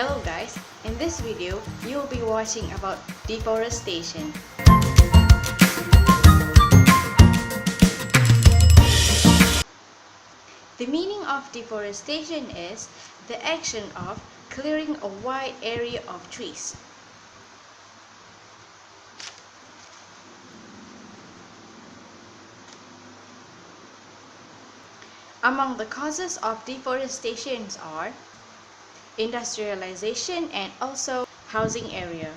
Hello guys, in this video you will be watching about deforestation. The meaning of deforestation is the action of clearing a wide area of trees. Among the causes of deforestation are industrialization and also housing area.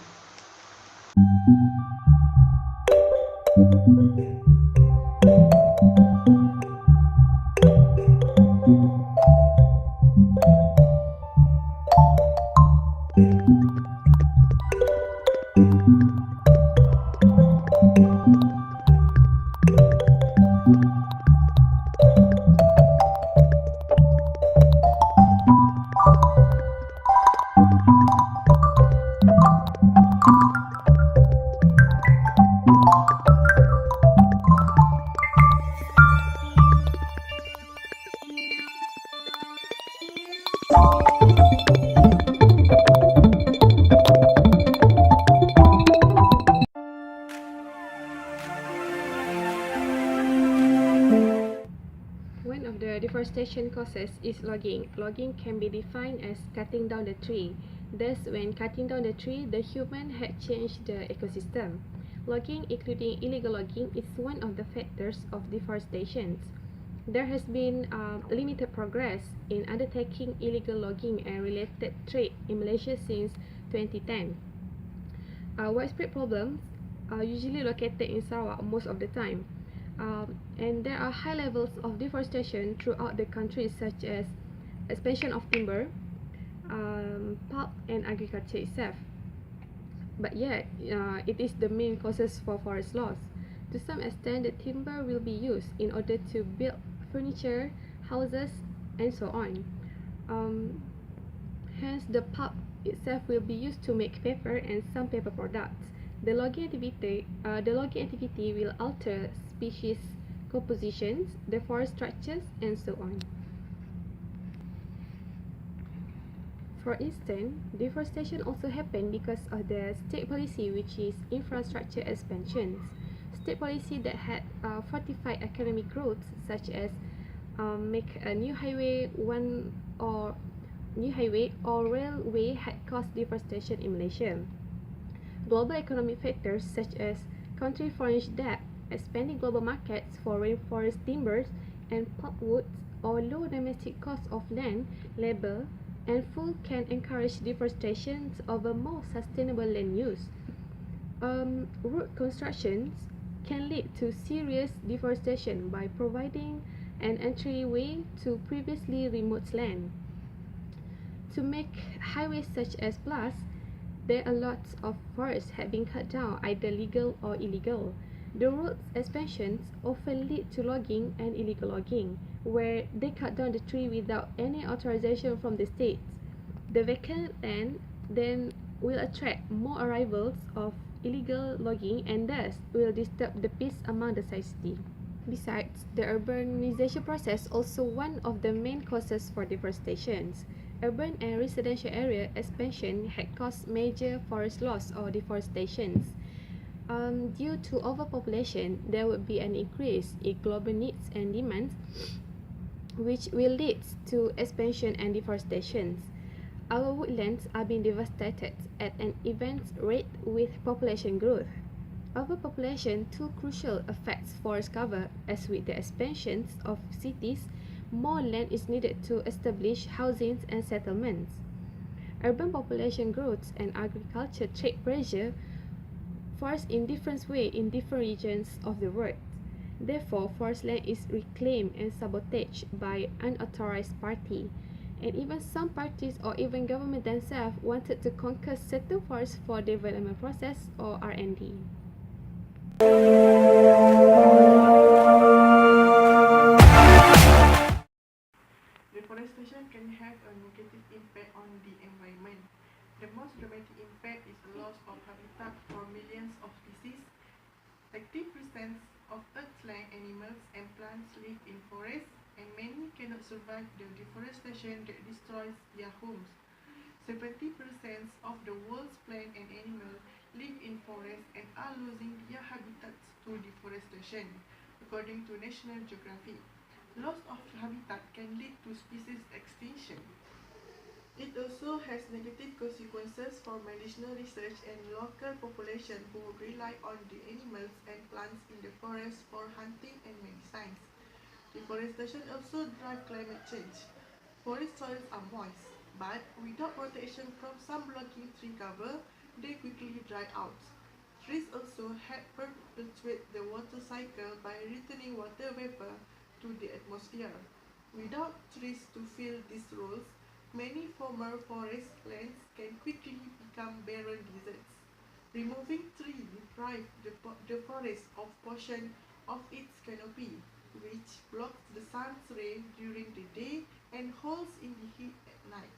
One of the deforestation causes is logging. Logging can be defined as cutting down the tree. Thus, when cutting down the tree, the human had changed the ecosystem. Logging, including illegal logging, is one of the factors of deforestation. There has been limited progress in undertaking illegal logging and related trade in Malaysia since 2010. Widespread problems are usually located in Sarawak most of the time. And there are high levels of deforestation throughout the country, such as expansion of timber, pulp and agriculture itself. But yet, it is the main causes for forest loss. To some extent, the timber will be used in order to build furniture, houses, and so on. Hence, the pulp itself will be used to make paper and some paper products. The logging activity will alter species compositions, the forest structures, and so on. For instance, deforestation also happens because of the state policy, which is infrastructure expansions. State policy that had fortified economic growth, such as make a new highway or railway, had caused deforestation in Malaysia. Global economic factors such as country foreign debt, expanding global markets for rainforest timbers and pulpwoods, or low domestic cost of land, labor, and food can encourage deforestation over more sustainable land use. Road constructions can lead to serious deforestation by providing an entryway to previously remote land. To make highways such as plus, there are lots of forests have been cut down, either legal or illegal. The roads expansions often lead to logging and illegal logging, where they cut down the tree without any authorization from the states. The vacant land then will attract more arrivals of illegal logging and thus will disturb the peace among the society. Besides, the urbanization process also one of the main causes for deforestation. Urban and residential area expansion had caused major forest loss or deforestation. Due to overpopulation, there would be an increase in global needs and demands, which will lead to expansion and deforestation. Our woodlands are being devastated at an event rate with population growth. Overpopulation too crucial affects forest cover, as with the expansions of cities, more land is needed to establish housings and settlements. Urban population growth and agriculture trade pressure forest in different ways in different regions of the world. Therefore, forest land is reclaimed and sabotaged by unauthorized party. And even some parties or even government themselves wanted to conquer certain forests for development process or R&D. Deforestation can have a negative impact on the environment. The most dramatic impact is the loss of habitat for millions of species. 80% of Earth's land animals and plants live in forests, and many cannot survive the deforestation that destroys their homes. 70% of the world's plant and animal live in forests and are losing their habitats to deforestation, according to National Geographic. Loss of habitat can lead to species extinction. It also has negative consequences for medicinal research and local population who rely on the animals and plants in the forest for hunting and medicines. Deforestation also drives climate change. Forest soils are moist, but without protection from sun-blocking tree cover, they quickly dry out. Trees also help perpetuate the water cycle by returning water vapor to the atmosphere. Without trees to fill these roles, many former forest lands can quickly become barren deserts. Removing trees deprives the forest of portion of its canopy, which blocks the sun's rays during the day and holds in the heat at night.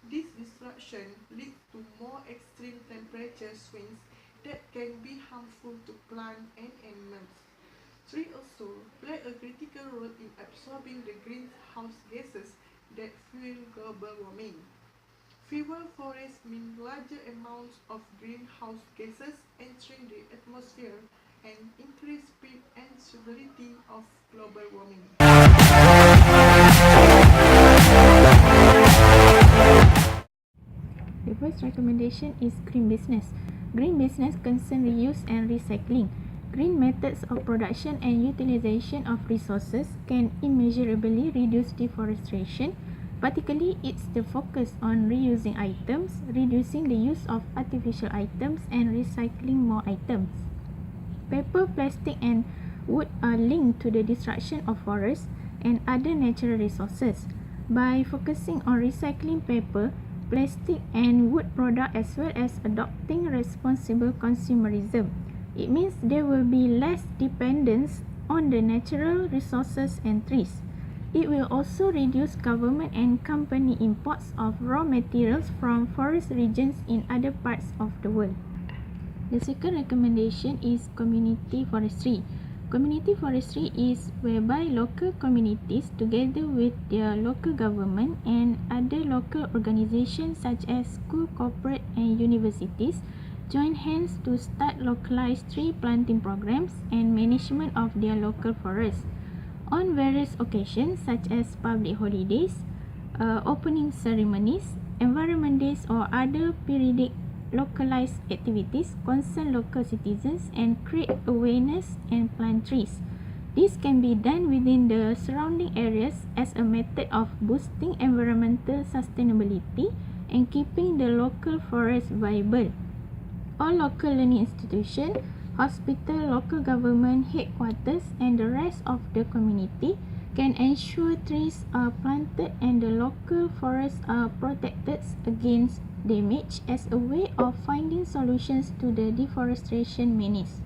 This disruption leads to more extreme temperature swings that can be harmful to plants and animals. Trees also play a critical role in absorbing the greenhouse gases that fuel global warming. Fewer forests mean larger amounts of greenhouse gases entering the atmosphere and increased speed and severity of global warming. The first recommendation is green business. Green business concerns reuse and recycling. Green methods of production and utilization of resources can immeasurably reduce deforestation. Particularly, it's the focus on reusing items, reducing the use of artificial items, and recycling more items. Paper, plastic, and wood are linked to the destruction of forests and other natural resources. By focusing on recycling paper, plastic, and wood products as well as adopting responsible consumerism, it means there will be less dependence on the natural resources and trees. It will also reduce government and company imports of raw materials from forest regions in other parts of the world. The second recommendation is community forestry. Community forestry is whereby local communities, together with their local government and other local organizations such as school, corporate, and universities, join hands to start localized tree planting programs and management of their local forests. On various occasions such as public holidays, opening ceremonies, environment days, or other periodic localized activities concern local citizens and create awareness and plant trees. This can be done within the surrounding areas as a method of boosting environmental sustainability and keeping the local forest viable. All local learning institutions, hospital, local government headquarters, and the rest of the community can ensure trees are planted and the local forests are protected against damage as a way of finding solutions to the deforestation menace.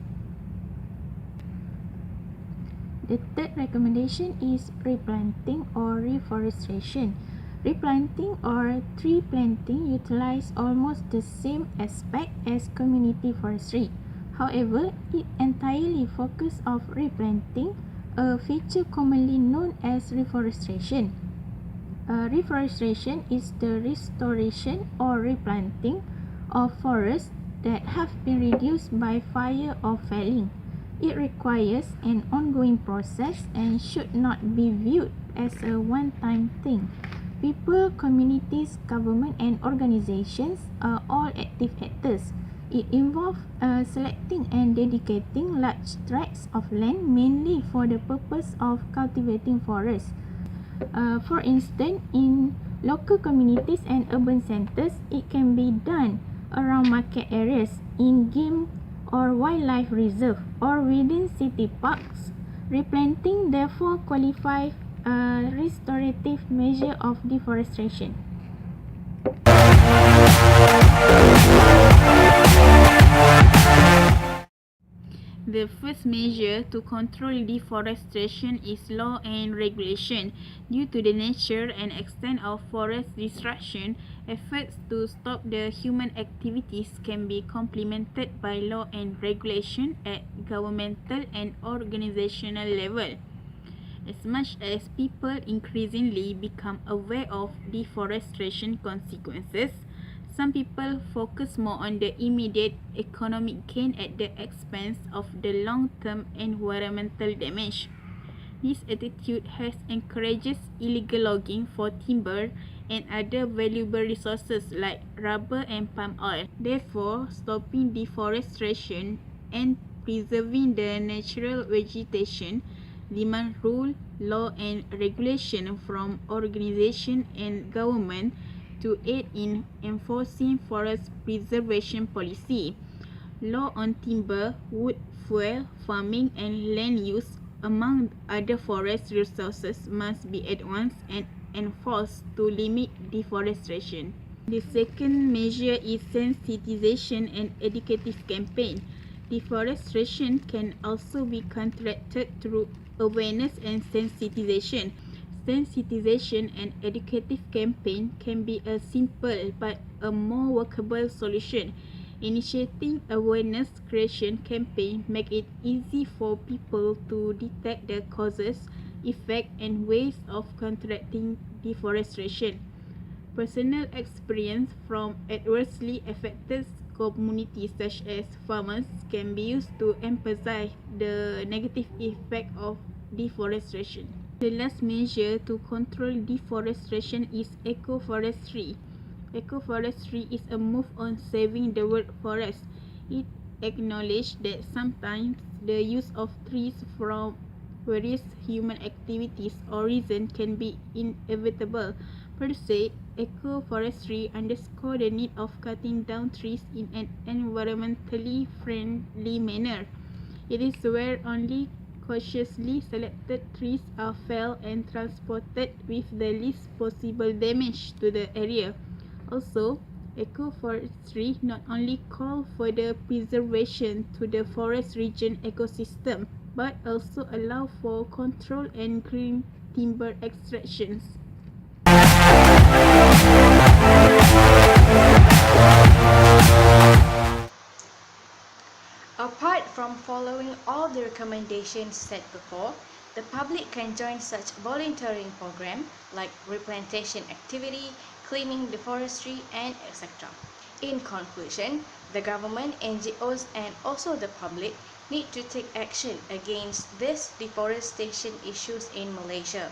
The third recommendation is replanting or reforestation. Replanting or tree planting utilize almost the same aspect as community forestry. However, it entirely focuses on replanting, a feature commonly known as reforestation. Reforestation is the restoration or replanting of forests that have been reduced by fire or felling. It requires an ongoing process and should not be viewed as a one-time thing. People, communities, government, and organizations are all active actors. It involves selecting and dedicating large tracts of land mainly for the purpose of cultivating forests. For instance, in local communities and urban centers, it can be done around market areas, in game or wildlife reserve, or within city parks. Replanting therefore qualifies a restorative measure of deforestation. The first measure to control deforestation is law and regulation. Due to the nature and extent of forest destruction, efforts to stop the human activities can be complemented by law and regulation at governmental and organizational level. As much as people increasingly become aware of deforestation consequences, Some people focus more on the immediate economic gain at the expense of the long-term environmental damage. This attitude has encourages illegal logging for timber and other valuable resources like rubber and palm oil. Therefore, stopping deforestation and preserving the natural vegetation demand rule, law and regulation from organizations and government to aid in enforcing forest preservation policy. Law on timber, wood, fuel, farming and land use, among other forest resources, must be advanced and enforced to limit deforestation. The second measure is sensitization and educative campaign. Deforestation can also be contracted through awareness and sensitization. Sensitization and educative campaign can be a simple but a more workable solution. Initiating awareness creation campaign make it easy for people to detect the causes, effect and ways of contracting deforestation. Personal experience from adversely affected communities such as farmers can be used to emphasize the negative effect of deforestation. The last measure to control deforestation is ecoforestry. Ecoforestry is a move on saving the world forest. It acknowledges that sometimes the use of trees from various human activities or reasons can be inevitable. Per se, ecoforestry underscores the need of cutting down trees in an environmentally friendly manner. It is where only cautiously selected trees are felled and transported with the least possible damage to the area. Also, ecoforestry not only calls for the preservation to the forest region ecosystem, but also allow for control and green timber extractions. Apart from following all the recommendations set before, the public can join such volunteering programs like replantation activity, cleaning the forestry, and etc. In conclusion, the government, NGOs, and also the public need to take action against these deforestation issues in Malaysia.